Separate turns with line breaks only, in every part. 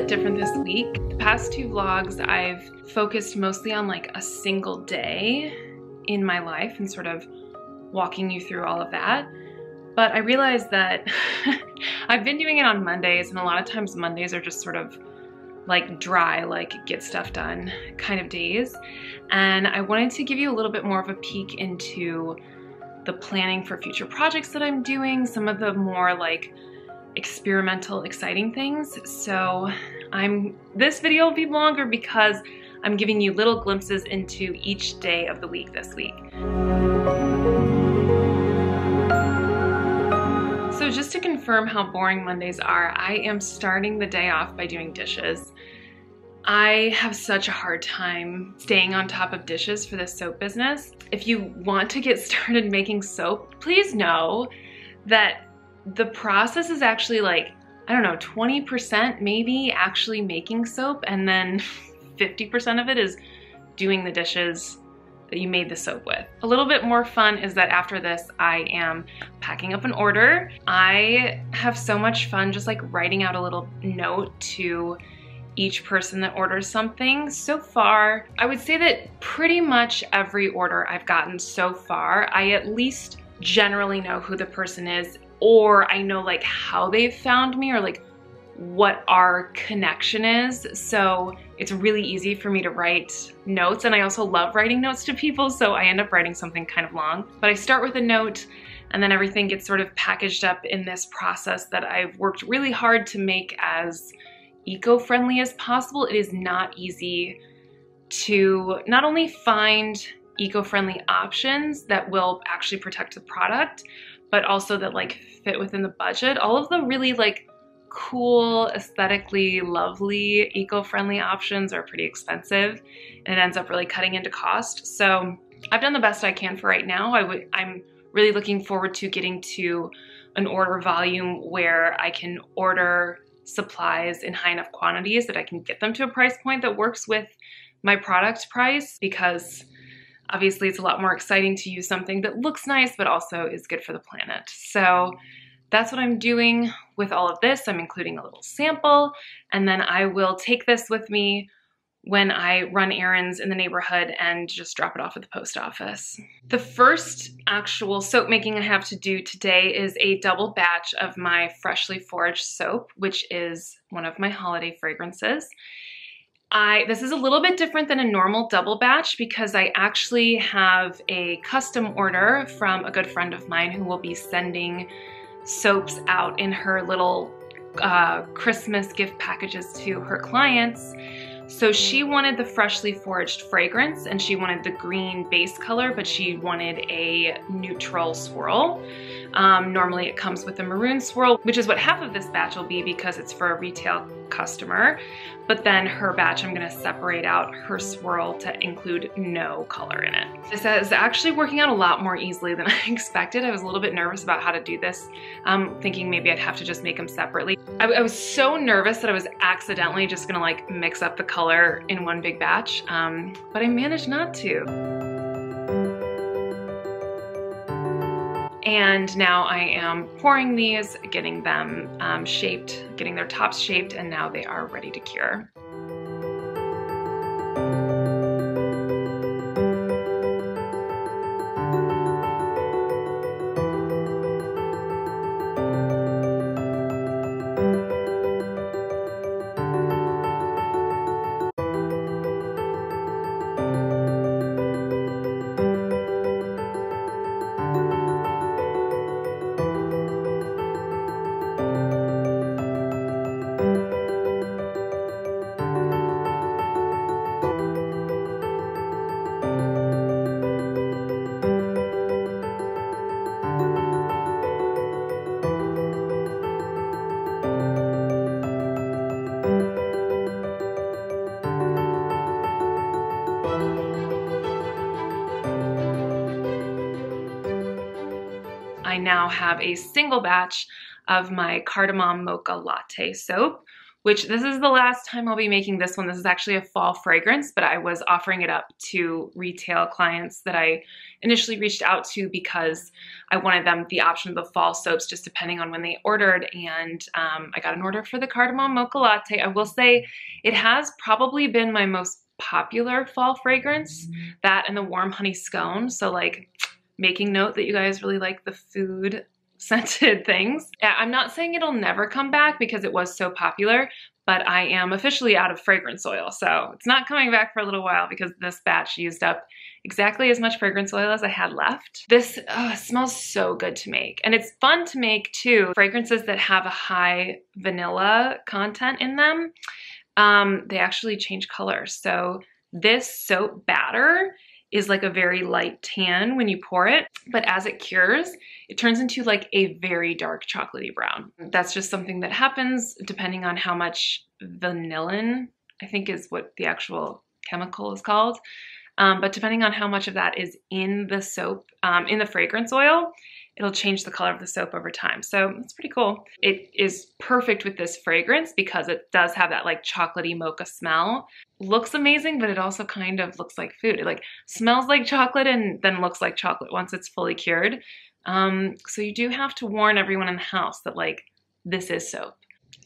bit different this week. The past two vlogs, I've focused mostly on like a single day in my life and sort of walking you through all of that. But I realized that I've been doing it on Mondays, and a lot of times Mondays are just sort of like dry, like get stuff done kind of days. And I wanted to give you a little bit more of a peek into the planning for future projects that I'm doing, some of the more like experimental, exciting things. So this video will be longer because I'm giving you little glimpses into each day of the week this week. So just to confirm how boring Mondays are, I am starting the day off by doing dishes. I have such a hard time staying on top of dishes for this soap business. If you want to get started making soap, please know that the process is actually like, I don't know, 20% maybe actually making soap, and then 50% of it is doing the dishes that you made the soap with. A little bit more fun is that after this, I am packing up an order. I have so much fun just like writing out a little note to each person that orders something. So far, I would say that pretty much every order I've gotten so far, I at least generally know who the person is, or I know like how they've found me, or like what our connection is. So it's really easy for me to write notes, and I also love writing notes to people, so I end up writing something kind of long. But I start with a note, and then everything gets sort of packaged up in this process that I've worked really hard to make as eco-friendly as possible. It is not easy to not only find eco-friendly options that will actually protect the product, but also that like fit within the budget. All of the really like cool, aesthetically lovely, eco-friendly options are pretty expensive, and it ends up really cutting into cost. So I've done the best I can for right now. I'm really looking forward to getting to an order volume where I can order supplies in high enough quantities that I can get them to a price point that works with my product price, because obviously it's a lot more exciting to use something that looks nice but also is good for the planet. So that's what I'm doing with all of this. I'm including a little sample, and then I will take this with me when I run errands in the neighborhood and just drop it off at the post office. The first actual soap making I have to do today is a double batch of my freshly foraged soap, which is one of my holiday fragrances. This is a little bit different than a normal double batch because I actually have a custom order from a good friend of mine who will be sending soaps out in her little Christmas gift packages to her clients. So she wanted the freshly foraged fragrance, and she wanted the green base color, but she wanted a neutral swirl. Normally it comes with a maroon swirl, which is what half of this batch will be because it's for a retail customer. But then her batch, I'm gonna separate out her swirl to include no color in it. This is actually working out a lot more easily than I expected. I was a little bit nervous about how to do this, thinking maybe I'd have to just make them separately. I was so nervous that I was accidentally just gonna like mix up the color in one big batch, but I managed not to. And now I am pouring these, getting them shaped, getting their tops shaped, and now they are ready to cure. I now have a single batch of my Cardamom Mocha Latte soap, which this is the last time I'll be making this one. This is actually a fall fragrance, but I was offering it up to retail clients that I initially reached out to because I wanted them the option of the fall soaps just depending on when they ordered. And I got an order for the Cardamom Mocha Latte. I will say it has probably been my most popular fall fragrance, that and the warm honey scone. So like making note that you guys really like the food scented things. I'm not saying it'll never come back because it was so popular, but I am officially out of fragrance oil. So it's not coming back for a little while because this batch used up exactly as much fragrance oil as I had left. This smells so good to make. And it's fun to make too. Fragrances that have a high vanilla content in them, they actually change color. So this soap batter is like a very light tan when you pour it, but as it cures, it turns into like a very dark chocolatey brown. That's just something that happens depending on how much vanillin, I think is what the actual chemical is called. But depending on how much of that is in the soap, in the fragrance oil, it'll change the color of the soap over time. So it's pretty cool. It is perfect with this fragrance because it does have that like chocolatey mocha smell. Looks amazing, but it also kind of looks like food. It like smells like chocolate and then looks like chocolate once it's fully cured. So you do have to warn everyone in the house that like this is soap.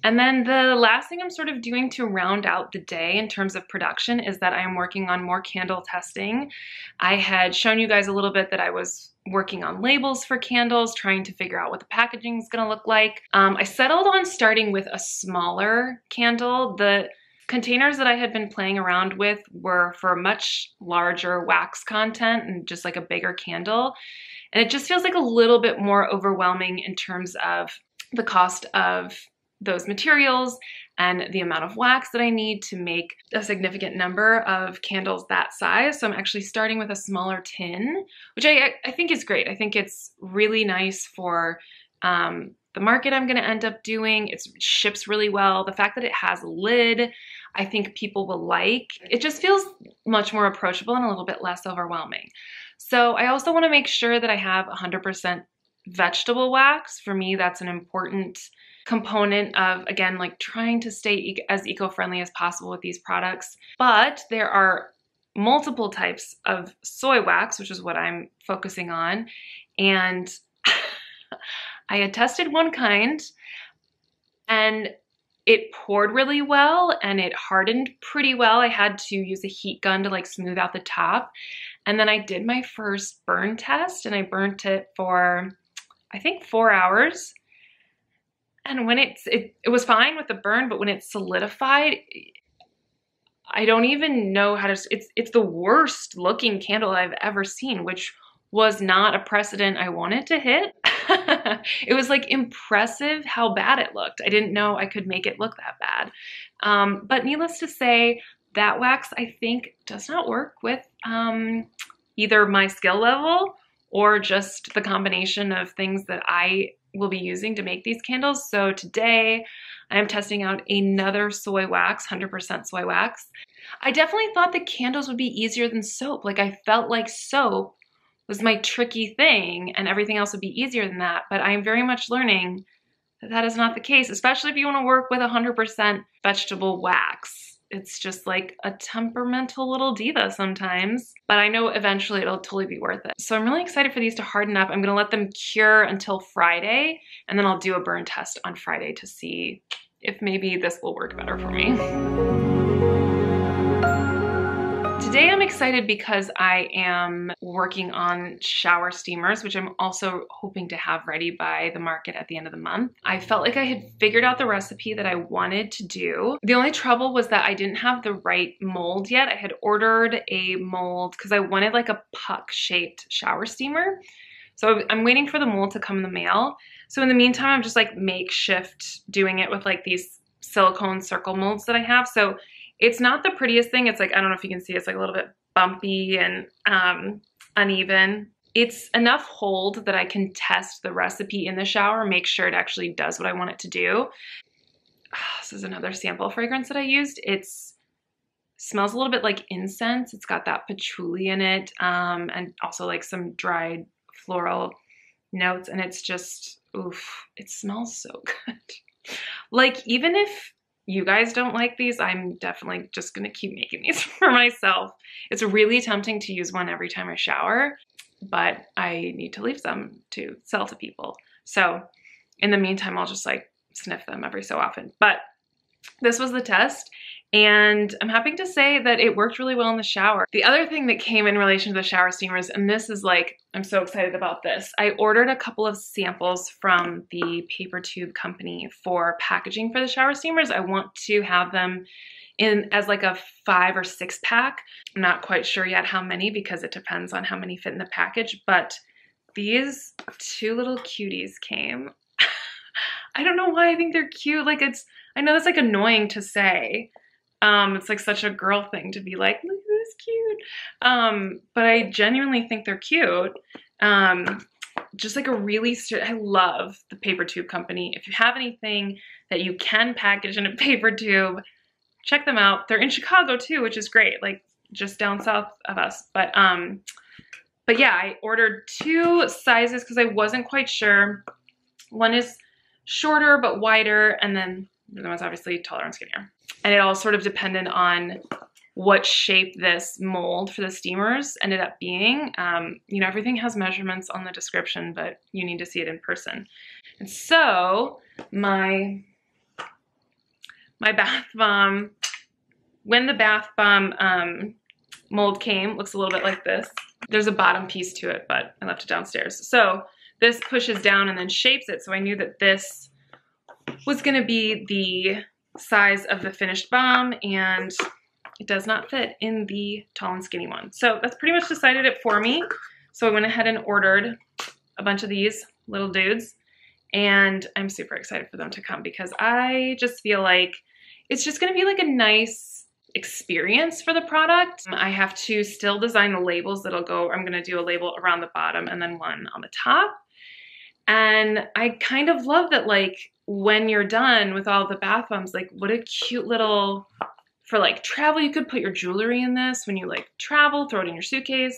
And then the last thing I'm sort of doing to round out the day in terms of production is that I am working on more candle testing. I had shown you guys a little bit that I was working on labels for candles, trying to figure out what the packaging is going to look like. I settled on starting with a smaller candle. The containers that I had been playing around with were for much larger wax content and just like a bigger candle. And it just feels like a little bit more overwhelming in terms of the cost of those materials and the amount of wax that I need to make a significant number of candles that size. So I'm actually starting with a smaller tin, which I think is great. I think it's really nice for the market I'm gonna end up doing. It ships really well. The fact that it has a lid, I think people will like. It just feels much more approachable and a little bit less overwhelming. So I also wanna make sure that I have 100% vegetable wax. For me, that's an important component of, again, like trying to stay as eco-friendly as possible with these products. But there are multiple types of soy wax, which is what I'm focusing on. And I had tested one kind and it poured really well and it hardened pretty well. I had to use a heat gun to like smooth out the top. And then I did my first burn test and I burnt it for, I think, 4 hours. And when it was fine with the burn, but when it solidified, I don't even know how to, it's the worst looking candle I've ever seen, which was not a precedent I wanted to hit. It was like impressive how bad it looked. I didn't know I could make it look that bad. But needless to say, that wax I think does not work with either my skill level or just the combination of things that I will be using to make these candles. So today I am testing out another soy wax, 100% soy wax. I definitely thought the candles would be easier than soap. Like I felt like soap was my tricky thing and everything else would be easier than that. But I am very much learning that that is not the case, especially if you want to work with 100% vegetable wax. It's just like a temperamental little diva sometimes, but I know eventually it'll totally be worth it. So I'm really excited for these to harden up. I'm gonna let them cure until Friday, and then I'll do a burn test on Friday to see if maybe this will work better for me. Today I'm excited because I am working on shower steamers, which I'm also hoping to have ready by the market at the end of the month. I felt like I had figured out the recipe that I wanted to do. The only trouble was that I didn't have the right mold yet. I had ordered a mold because I wanted like a puck-shaped shower steamer. So I'm waiting for the mold to come in the mail. So in the meantime, I'm just like makeshift doing it with like these silicone circle molds that I have. So it's not the prettiest thing. It's like, I don't know if you can see, it's like a little bit bumpy and uneven. It's enough hold that I can test the recipe in the shower, make sure it actually does what I want it to do. This is another sample fragrance that I used. It smells a little bit like incense. It's got that patchouli in it and also like some dried floral notes. And it's just, oof, it smells so good. Like even if you guys don't like these, I'm definitely just gonna keep making these for myself. It's really tempting to use one every time I shower, but I need to leave some to sell to people. So in the meantime, I'll just like sniff them every so often. But this was the test, and I'm happy to say that it worked really well in the shower. The other thing that came in relation to the shower steamers, and this is like, I'm so excited about this. I ordered a couple of samples from the paper tube company for packaging for the shower steamers. I want to have them in as like a 5 or 6 pack. I'm not quite sure yet how many because it depends on how many fit in the package, but these 2 little cuties came. I don't know why I think they're cute. Like I know that's like annoying to say. It's like such a girl thing to be like, look at this cute. But I genuinely think they're cute. Just like a really, I love the paper tube company. If you have anything that you can package in a paper tube, check them out. They're in Chicago too, which is great, like just down south of us. But yeah, I ordered 2 sizes because I wasn't quite sure. One is shorter but wider, and then the other one's obviously taller and skinnier. And it all sort of depended on what shape this mold for the steamers ended up being. You know, everything has measurements on the description, but you need to see it in person. And so my bath bomb, when the bath bomb mold came, looks a little bit like this. There's a bottom piece to it, but I left it downstairs. So this pushes down and then shapes it. So I knew that this was gonna be the size of the finished bomb, and it does not fit in the tall and skinny one. So that's pretty much decided it for me. So I went ahead and ordered a bunch of these little dudes, and I'm super excited for them to come because I just feel like it's just gonna be like a nice experience for the product. I have to still design the labels that'll go, I'm gonna do a label around the bottom and then one on the top. And I kind of love that, like, when you're done with all the bath bombs, like what a cute little, for like travel, you could put your jewelry in this when you like travel, throw it in your suitcase.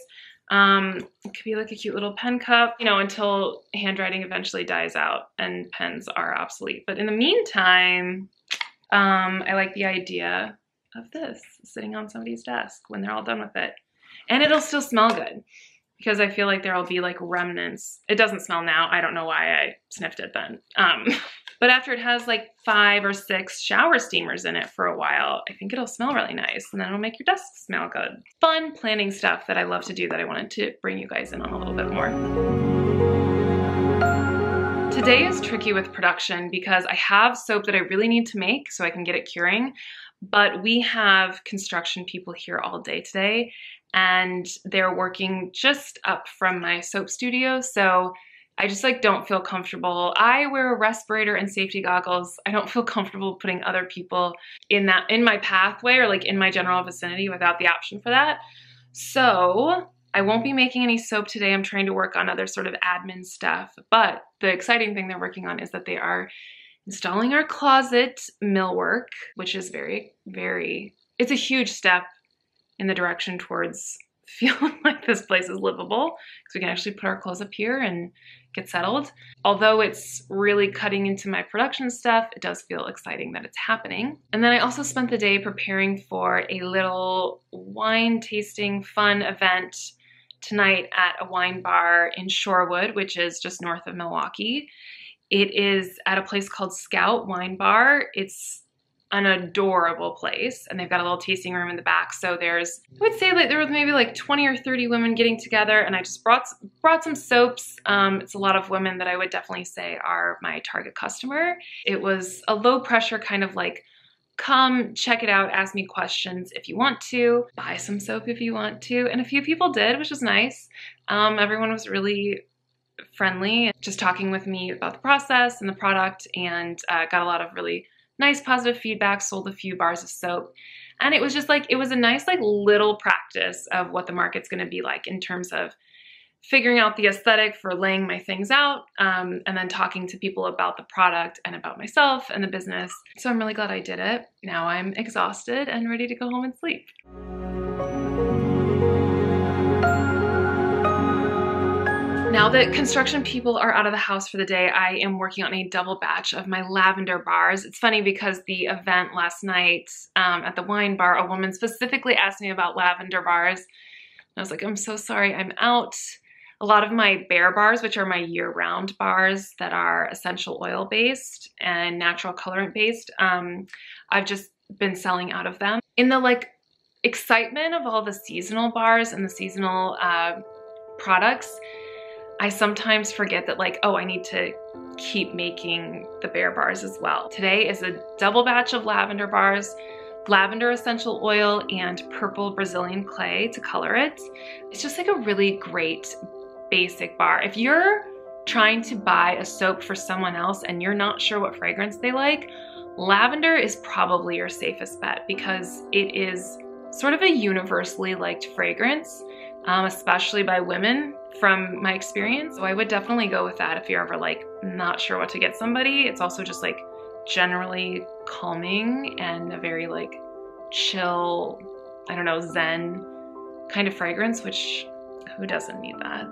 It could be like a cute little pen cup, you know, until handwriting eventually dies out and pens are obsolete. But in the meantime, I like the idea of this sitting on somebody's desk when they're all done with it. And it'll still smell good because I feel like there'll be like remnants. It doesn't smell now. I don't know why I sniffed it then. But after it has like 5 or 6 shower steamers in it for a while, I think it'll smell really nice, and then it'll make your desk smell good. Fun planning stuff that I love to do that I wanted to bring you guys in on a little bit more. Today is tricky with production because I have soap that I really need to make so I can get it curing, but we have construction people here all day today, and they're working just up from my soap studio, so I just like don't feel comfortable. I wear a respirator and safety goggles. I don't feel comfortable putting other people in my pathway or like in my general vicinity without the option for that. So I won't be making any soap today. I'm trying to work on other sort of admin stuff. But the exciting thing they're working on is that they are installing our closet millwork, which is very, very, it's a huge step in the direction towards feeling like this place is livable because we can actually put our clothes up here and get settled. Although it's really cutting into my production stuff, it does feel exciting that it's happening. And then I also spent the day preparing for a little wine tasting fun event tonight at a wine bar in Shorewood, which is just north of Milwaukee. It is at a place called Scout Wine Bar. It's an adorable place, and they've got a little tasting room in the back. So there's, I would say that there was maybe like 20 or 30 women getting together, and I just brought some soaps. It's a lot of women that I would definitely say are my target customer. It was a low pressure kind of like, come check it out, ask me questions if you want to, buy some soap if you want to, and a few people did, which was nice. Everyone was really friendly, just talking with me about the process and the product, and got a lot of really nice positive feedback, sold a few bars of soap. And it was just like, it was a nice like little practice of what the market's gonna be like in terms of figuring out the aesthetic for laying my things out, and then talking to people about the product and about myself and the business. So I'm really glad I did it. Now I'm exhausted and ready to go home and sleep. Now that construction people are out of the house for the day, I am working on a double batch of my lavender bars. It's funny because the event last night at the wine bar, a woman specifically asked me about lavender bars. I was like, I'm so sorry, I'm out. A lot of my Bare bars, which are my year-round bars that are essential oil based and natural colorant based, I've just been selling out of them. In the like excitement of all the seasonal bars and the seasonal products, I sometimes forget that like, oh, I need to keep making the Bare bars as well. Today is a double batch of lavender bars, lavender essential oil and purple Brazilian clay to color it. It's just like a really great basic bar. If you're trying to buy a soap for someone else and you're not sure what fragrance they like, lavender is probably your safest bet because it is sort of a universally liked fragrance, especially by women from my experience. So I would definitely go with that if you're ever like not sure what to get somebody. It's also just like generally calming and a very like chill, I don't know, zen kind of fragrance, which who doesn't need that?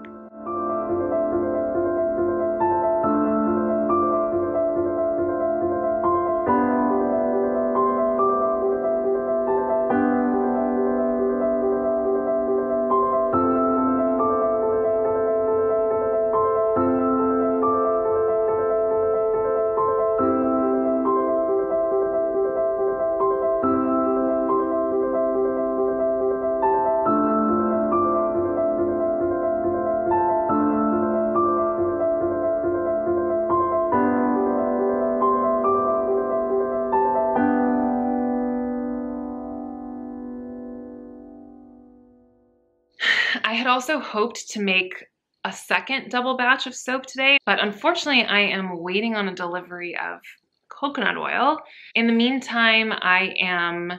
I had also hoped to make a second double batch of soap today, but unfortunately I am waiting on a delivery of coconut oil. In the meantime, I am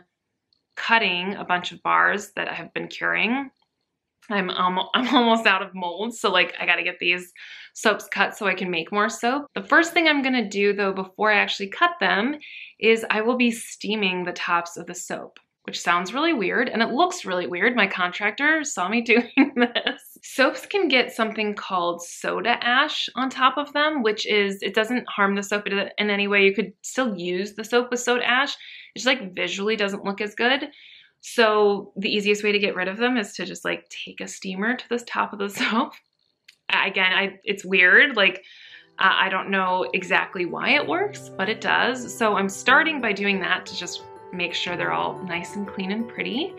cutting a bunch of bars that I have been curing. I'm almost out of molds, so like I gotta get these soaps cut so I can make more soap. The first thing I'm gonna do though before I actually cut them is I will be steaming the tops of the soap, which sounds really weird and it looks really weird. My contractor saw me doing this. Soaps can get something called soda ash on top of them, which is, it doesn't harm the soap in any way. You could still use the soap with soda ash. It just like visually doesn't look as good. So the easiest way to get rid of them is to just like take a steamer to the top of the soap. Again, it's weird. Like, I don't know exactly why it works, but it does. So I'm starting by doing that to just make sure they're all nice and clean and pretty.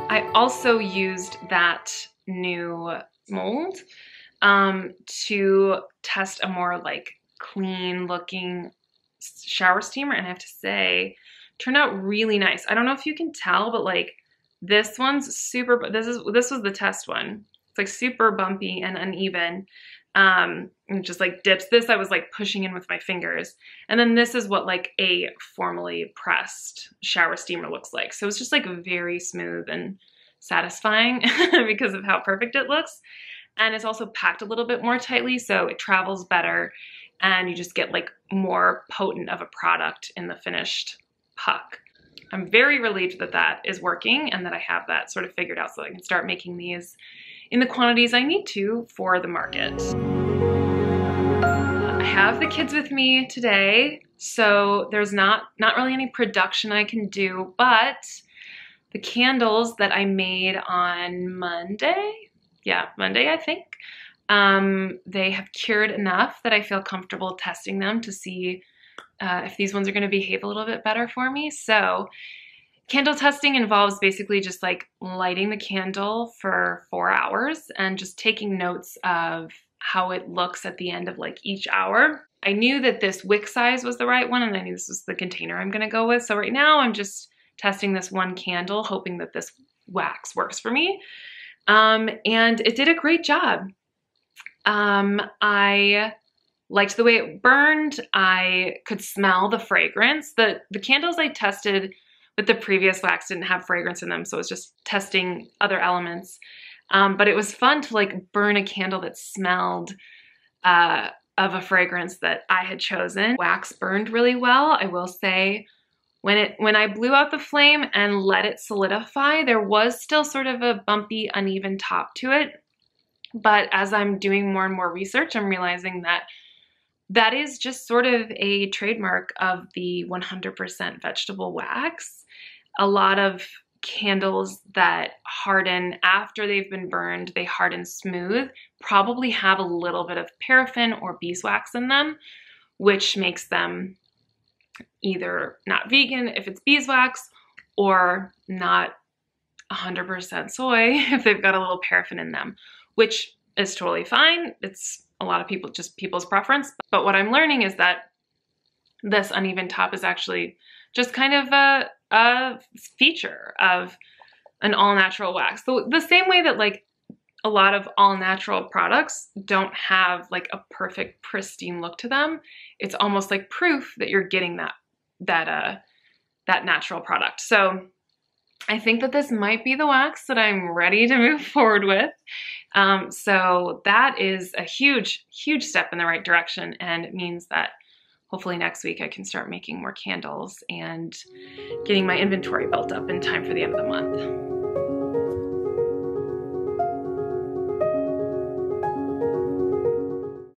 I also used that new mold to test a more like clean looking shower steamer, and I have to say, turned out really nice. I don't know if you can tell, but like this one's super, this was the test one. It's like super bumpy and uneven. And just like dips. This I was like pushing in with my fingers. And then this is what like a formally pressed shower steamer looks like. So it's just like very smooth and satisfying because of how perfect it looks. And it's also packed a little bit more tightly, so it travels better and you just get like more potent of a product in the finished puck. I'm very relieved that that is working and that I have that sort of figured out so I can start making these in the quantities I need to for the market. I have the kids with me today, so there's not really any production I can do, but the candles that I made on Monday, I think, they have cured enough that I feel comfortable testing them to see if these ones are going to behave a little bit better for me. So candle testing involves basically just like lighting the candle for 4 hours and just taking notes of how it looks at the end of like each hour. I knew that this wick size was the right one, and I knew this was the container I'm gonna go with. So right now I'm just testing this one candle, hoping that this wax works for me. And it did a great job. I liked the way it burned. I could smell the fragrance. The candles I tested with the previous wax didn't have fragrance in them, so it was just testing other elements. But it was fun to like burn a candle that smelled of a fragrance that I had chosen. Wax burned really well. I will say when I blew out the flame and let it solidify, there was still sort of a bumpy, uneven top to it. But as I'm doing more and more research, I'm realizing that that is just sort of a trademark of the 100% vegetable wax. A lot of candles that harden after they've been burned, they harden smooth, probably have a little bit of paraffin or beeswax in them, which makes them either not vegan if it's beeswax, or not 100% soy if they've got a little paraffin in them, which is totally fine. It's a lot of people, just people's preference. But what I'm learning is that this uneven top is actually just kind of a feature of an all-natural wax. So the same way that like a lot of all-natural products don't have like a perfect, pristine look to them, it's almost like proof that you're getting that natural product. So I think that this might be the wax that I'm ready to move forward with. So that is a huge, huge step in the right direction, and it means that hopefully next week I can start making more candles and getting my inventory built up in time for the end of the month.